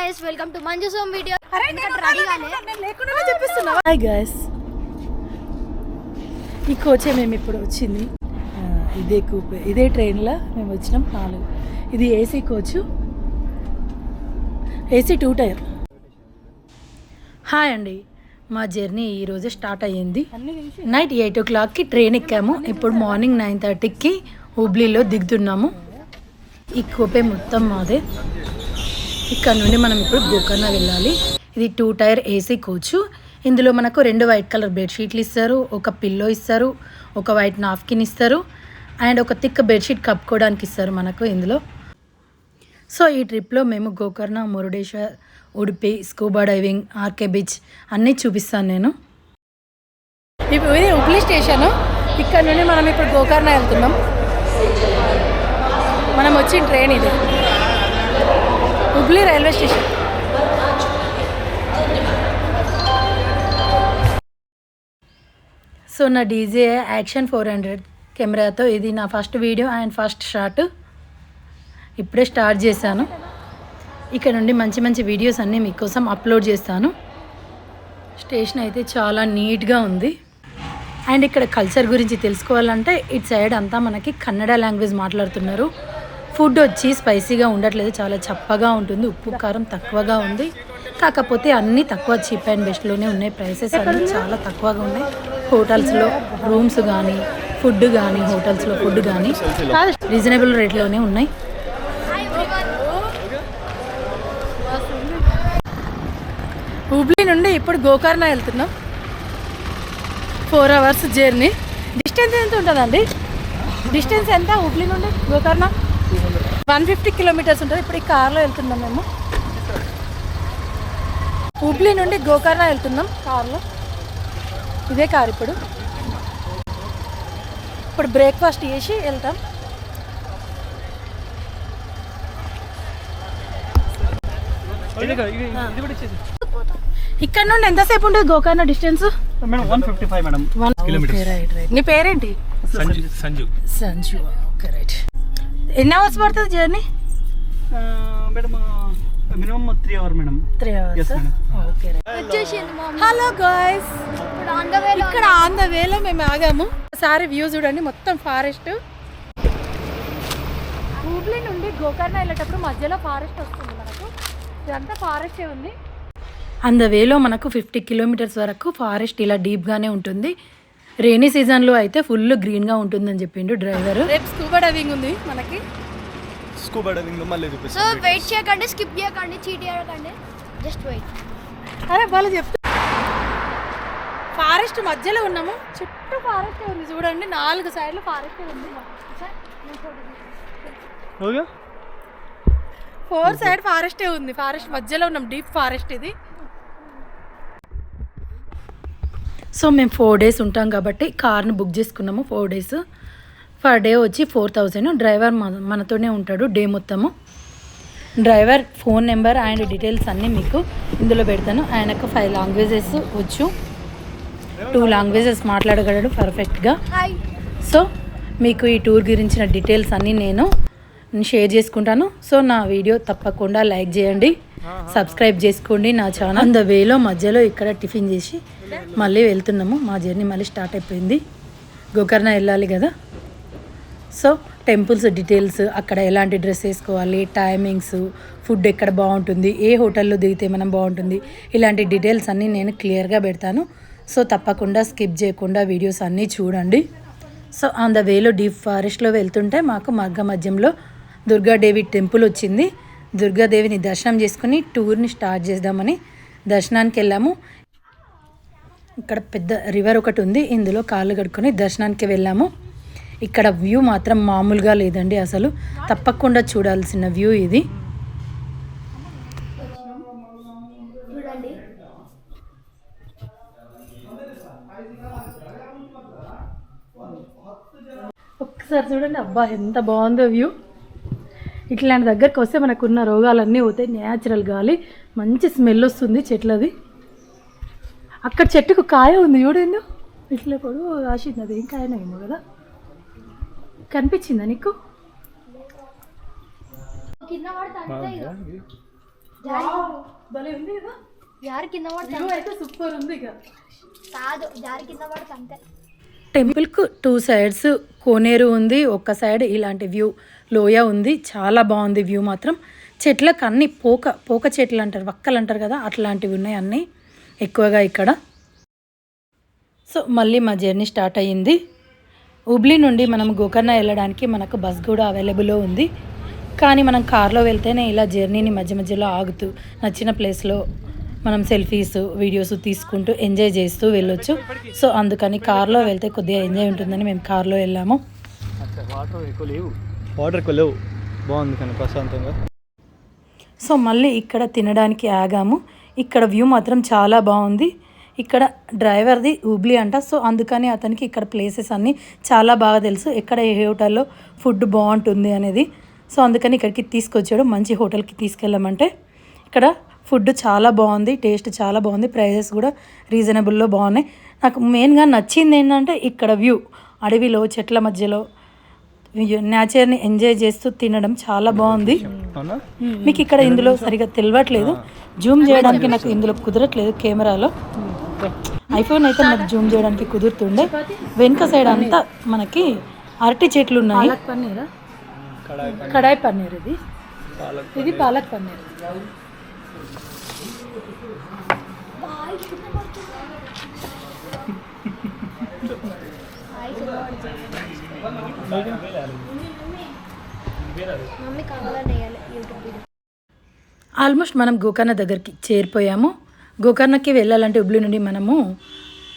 guys, welcome to Manju's home video. Hi guys, ఈ కోచే మేము ఇప్పుడు వచ్చింది. ఇదే కూపే, ఇదే ట్రైన్లో మేము వచ్చినాం 4. ఇది AC coach, AC 2 tier. Hi అండి, మా జర్నీ ఈరోజే స్టార్ట్ అయ్యింది. నైట్ 8 o'clockకి ట్రైన్ ఎక్కాము. ఇప్పుడు మార్నింగ్ 9:30కి హుబ్లీలో దిగుతున్నాము. ఈ కూపే మొత్తం మాదే. ఇక్కడ నుండి మనం ఇప్పుడు గోకర్ణ వెళ్ళాలి. ఇది 2 టైర్ ఏసీ కోచ్. ఇందులో మనకు 2 వైట్ కలర్ బెడ్షీట్లు ఇస్తారు, ఒక పిల్లో ఇస్తారు, ఒక వైట్ నాప్కిన్ ఇస్తారు అండ్ ఒక థిక్ బెడ్షీట్ కప్పుకోవడానికి ఇస్తారు మనకు ఇందులో. సో ఈ ట్రిప్లో మేము Gokarna, Murudeshwar, Udupi, scuba diving, RK beach అన్నీ చూపిస్తాను నేను. ఇప్పుడు ఇది హుబ్లీ స్టేషను. ఇక్కడ నుండి మనం ఇప్పుడు గోకర్ణ వెళ్తున్నాం. మనం వచ్చిన ట్రైన్ ఇది హుబ్లీ రైల్వే స్టేషన్. సో నా డీజే యాక్షన్ 400 కెమెరాతో ఇది నా first video and first shot. ఇప్పుడే స్టార్ట్ చేశాను. ఇక్కడ నుండి మంచి మంచి వీడియోస్ అన్నీ మీకోసం అప్లోడ్ చేస్తాను. స్టేషన్ అయితే చాలా నీట్గా ఉంది. అండ్ ఇక్కడ కల్చర్ గురించి తెలుసుకోవాలంటే ఇటు సైడ్ అంతా మనకి కన్నడ లాంగ్వేజ్ మాట్లాడుతున్నారు. ఫుడ్ వచ్చి స్పైసీగా ఉండట్లేదు, చాలా చప్పగా ఉంటుంది, ఉప్పు కారం తక్కువగా ఉంది. కాకపోతే అన్నీ తక్కువ చీప్ అండ్ బెస్ట్లోనే ఉన్నాయి. ప్రైసెస్ అన్నీ చాలా తక్కువగా ఉన్నాయి. హోటల్స్లో రూమ్స్ కానీ ఫుడ్ కానీ హోటల్స్లో ఫుడ్ కానీ రీజనబుల్ రేట్లోనే ఉన్నాయి. హుబ్లీ నుండి ఇప్పుడు గోకర్ణ వెళ్తున్నాం. 4 hours జర్నీ. డిస్టెన్స్ ఎంత ఉంటుందండి? డిస్టెన్స్ ఎంత హుబ్లీ నుండి గోకర్ణ? 150 kilometers ఉంటుంది. ఇప్పుడు ఈ కార్లో వెళ్తున్నాం మేము. హుబ్లీ నుండి గోకర్ణ వెళ్తున్నాం కార్లో. ఇదే కార్. ఇప్పుడు బ్రేక్ఫాస్ట్ చేసి వెళ్తాం. ఇక్కడ నుండి ఎంతసేపు ఉంటుంది గోకర్ణ డిస్టెన్స్? 155 kilometers. రైట్. నీ పేరేంటి? సంజు. Okay right. ఎన్ని అవర్స్ పడుతుంది జర్నీ? Minimum 3 hours madam. 3 hours. Yes madam. Okay right. Hello guys, ఇక్కడ ఆన్ ద వేలో మేము ఆగాము. ఒకసారి వ్యూ చూడండి, మొత్తం ఫారెస్ట్. హుబ్లీ నుండి గోకర్ణ వెళ్ళేటప్పుడు మధ్యలో ఫారెస్ట్ వస్తుంది మనకు. ఇదంతా ఫారెస్టే ఉంది. ఆన్ ద వేలో మనకు 50 kilometers వరకు ఫారెస్ట్ ఇలా డీప్గానే ఉంటుంది. రైనీ సీజన్లో అయితే ఫుల్ గ్రీన్గా ఉంటుందని చెప్పిండు డ్రైవర్. రేపు స్కూబా డైవింగ్ ఉంది మనకి. స్కూబా డైవింగ్ లో మళ్ళీ చూపిస్తాను. సో వెయిట్ చేయకండి, స్కిప్ చేయకండి, చీట్ చేయకండి, జస్ట్ వెయిట్. అరే వాళ్ళు చెప్తా. ఫారెస్ట్ మధ్యలో ఉన్నాము. చుట్టూ ఫారెస్ట్ ఉంది చూడండి, 4 సైడ్లు ఫారెస్ట్ ఉంది. 4 సైడ్ ఫారెస్టే ఉంది. ఫారెస్ట్ మధ్యలో ఉన్నాం, డీప్ ఫారెస్ట్ ఇది. సో మేము 4 days ఉంటాం కాబట్టి కార్ని బుక్ చేసుకున్నాము. 4 days. పర్ డే వచ్చి 4,000. డ్రైవర్ మనతోనే ఉంటాడు డే మొత్తము. Driver phone number and details అన్నీ మీకు ఇందులో పెడతాను. ఆయనకు 5 languages వచ్చు, 2 languages మాట్లాడగలడు పర్ఫెక్ట్గా. సో మీకు ఈ టూర్ గురించిన డీటెయిల్స్ అన్నీ నేను షేర్ చేసుకుంటాను. సో నా వీడియో తప్పకుండా లైక్ చేయండి, సబ్స్క్రైబ్ చేసుకోండి నా ఛానల్. ఆన్ ద వేలో మధ్యలో ఇక్కడ టిఫిన్ చేసి మళ్ళీ వెళ్తున్నాము. మా జర్నీ మళ్ళీ స్టార్ట్ అయిపోయింది. గోకర్ణ వెళ్ళాలి కదా. సో టెంపుల్స్ డీటెయిల్స్, అక్కడ ఎలాంటి డ్రెస్ వేసుకోవాలి, టైమింగ్స్, ఫుడ్ ఎక్కడ బాగుంటుంది, ఏ హోటల్లో దిగితే మనం బాగుంటుంది, ఇలాంటి డీటెయిల్స్ అన్నీ నేను క్లియర్గా పెడతాను. సో తప్పకుండా స్కిప్ చేయకుండా వీడియోస్ అన్నీ చూడండి. సో ఆన్ ద వేలో డీప్ ఫారెస్ట్లో వెళ్తుంటే మాకు మార్గ మధ్యంలో దుర్గాదేవి టెంపుల్ వచ్చింది. దుర్గాదేవిని దర్శనం చేసుకుని టూర్ని స్టార్ట్ చేద్దామని దర్శనానికి వెళ్ళాము. ఇక్కడ పెద్ద రివర్ ఒకటి ఉంది, ఇందులో కాళ్ళు కడుక్కొని దర్శనానికి వెళ్ళాము. ఇక్కడ వ్యూ మాత్రం మామూలుగా లేదండి, అసలు తప్పకుండా చూడాల్సిన వ్యూ ఇది. ఒక్కసారి చూడండి, అబ్బా ఎంత బాగుందో వ్యూ. ఇట్లాంటి దగ్గరికి వస్తే మనకున్న రోగాలన్నీ పోతాయి. న్యాచురల్ గాలి, మంచి స్మెల్ వస్తుంది చెట్లది. అక్కడ చెట్టుకు కాయ ఉంది చూడండి, ఇట్లా పొడుగు రాసింది. అది ఏం కాయనేమో కదా, కనిపించిందా నీకు? భలే ఉంది కదా, జారి కింద పడితే వ్యూ అయితే సూపర్ ఉంది. ఇక కాదు, జారి కింద పడితే అంతే. టెంపుల్కు 2 సైడ్స్ కోనేరు ఉంది, ఒక్క సైడ్ ఇలాంటి వ్యూ లోయ ఉంది. చాలా బాగుంది వ్యూ మాత్రం. చెట్లకు అన్ని పోక చెట్లు అంటారు, వక్కలు అంటారు కదా, అట్లాంటివి ఉన్నాయి అన్నీ ఎక్కువగా ఇక్కడ. సో మళ్ళీ మా జర్నీ స్టార్ట్ అయ్యింది. హుబ్లీ నుండి మనం గోకర్ణ వెళ్ళడానికి మనకు బస్ కూడా అవైలబుల్లో ఉంది. కానీ మనం కార్లో వెళ్తేనే ఇలా జర్నీని మధ్య మధ్యలో ఆగుతూ నచ్చిన ప్లేస్లో మనం సెల్ఫీస్ వీడియోస్ తీసుకుంటూ ఎంజాయ్ చేస్తూ వెళ్ళొచ్చు. సో అందుకని కార్లో వెళ్తే కొద్దిగా ఎంజాయ్ ఉంటుందని మేము కార్లో వెళ్ళాము. వాటర్ ఎక్కువ లేవు, బాగుంది కానీ ప్రశాంతంగా. సో మళ్ళీ ఇక్కడ తినడానికి ఆగాము. ఇక్కడ వ్యూ మాత్రం చాలా బాగుంది. ఇక్కడ డ్రైవర్ది హుబ్లీ అంట. సో అందుకని అతనికి ఇక్కడ ప్లేసెస్ అన్నీ చాలా బాగా తెలుసు, ఎక్కడ ఏ హోటల్లో ఫుడ్ బాగుంటుంది అనేది. సో అందుకని ఇక్కడికి తీసుకొచ్చాడు, మంచి హోటల్కి తీసుకెళ్ళామంటే. ఇక్కడ ఫుడ్ చాలా బాగుంది, టేస్ట్ చాలా బాగుంది, ప్రైజెస్ కూడా రీజనబుల్లో బాగున్నాయి. నాకు మెయిన్గా నచ్చింది ఏంటంటే ఇక్కడ వ్యూ, అడవిలో చెట్ల మధ్యలో నేచర్ని ఎంజాయ్ చేస్తూ తినడం చాలా బాగుంది. మీకు ఇక్కడ ఇందులో సరిగా తెలియట్లేదు, జూమ్ చేయడానికి నాకు ఇందులో కుదరట్లేదు కెమెరాలో. ఐఫోన్ అయితే మనకు జూమ్ చేయడానికి కుదురుతుండే. వెనుక సైడ్ అంతా మనకి అరటి చెట్లు ఉన్నాయి. కడాయి పన్నీర్, ఇది పాలక్ పన్నీర్. మమ్మీ కావాలని వేయాలి యూట్యూబ్ వీడియో. ఆల్మోస్ట్ మనం గోకర్ణ దగ్గరికి చేరిపోయాము. గోకర్ణకి వెళ్ళాలంటే హుబ్లీ నుండి మనము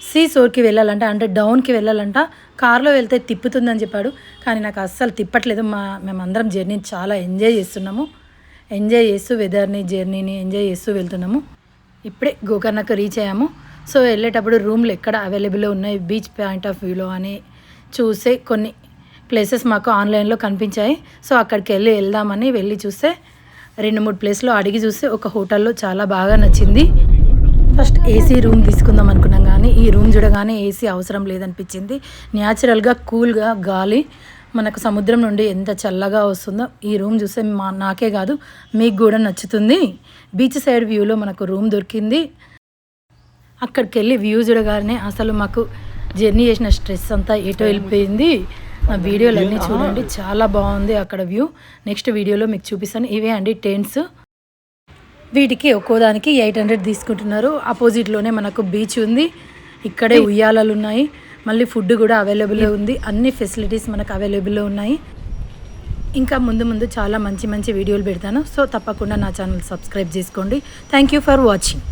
సీసోర్కి వెళ్ళాలంట, అంటే డౌన్కి వెళ్ళాలంట. కార్లో వెళ్తే తిప్పుతుందని చెప్పాడు, కానీ నాకు అస్సలు తిప్పట్లేదు. మేమందరం జర్నీని చాలా ఎంజాయ్ చేస్తున్నాము, ఎంజాయ్ చేస్తూ వెదర్ని జర్నీని ఎంజాయ్ చేస్తూ వెళ్తున్నాము. ఇప్పుడే గోకర్ణకు రీచ్ అయ్యాము. సో వెళ్ళేటప్పుడు రూమ్లు ఎక్కడ అవైలబుల్లో ఉన్నాయి బీచ్ పాయింట్ ఆఫ్ వ్యూలో అని చూసే కొన్ని ప్లేసెస్ మాకు ఆన్లైన్లో కనిపించాయి. సో అక్కడికి వెళ్దామని వెళ్ళి చూస్తే 2-3 ప్లేస్లో అడిగి చూస్తే ఒక హోటల్లో చాలా బాగా నచ్చింది. ఫస్ట్ ఏసీ రూమ్ తీసుకుందాం అనుకున్నాం, కానీ ఈ రూమ్ చూడగానే ఏసీ అవసరం లేదనిపించింది. న్యాచురల్గా కూల్గా గాలి మనకు సముద్రం నుండి ఎంత చల్లగా వస్తుందో ఈ రూమ్ చూస్తే నాకే కాదు మీకు కూడా నచ్చుతుంది. బీచ్ సైడ్ వ్యూలో మనకు రూమ్ దొరికింది. అక్కడికి వెళ్ళి వ్యూ చూడగానే అసలు మాకు జర్నీ చేసిన స్ట్రెస్ అంతా ఎటో వెళ్ళిపోయింది. ఆ వీడియోలు అన్నీ చూడండి, చాలా బాగుంది అక్కడ వ్యూ. నెక్స్ట్ వీడియోలో మీకు చూపిస్తాను. ఇవే అండి టెంట్స్, వీటికి ఒక్కోదానికి 800 తీసుకుంటున్నారు. ఆపోజిట్లోనే మనకు బీచ్ ఉంది, ఇక్కడే ఉయ్యాలలు ఉన్నాయి, మళ్ళీ ఫుడ్ కూడా అవైలబుల్లో ఉంది, అన్ని ఫెసిలిటీస్ మనకు అవైలబుల్లో ఉన్నాయి. ఇంకా ముందు చాలా మంచి వీడియోలు పెడతాను. సో తప్పకుండా నా ఛానల్ సబ్స్క్రైబ్ చేసుకోండి. Thank you for watching.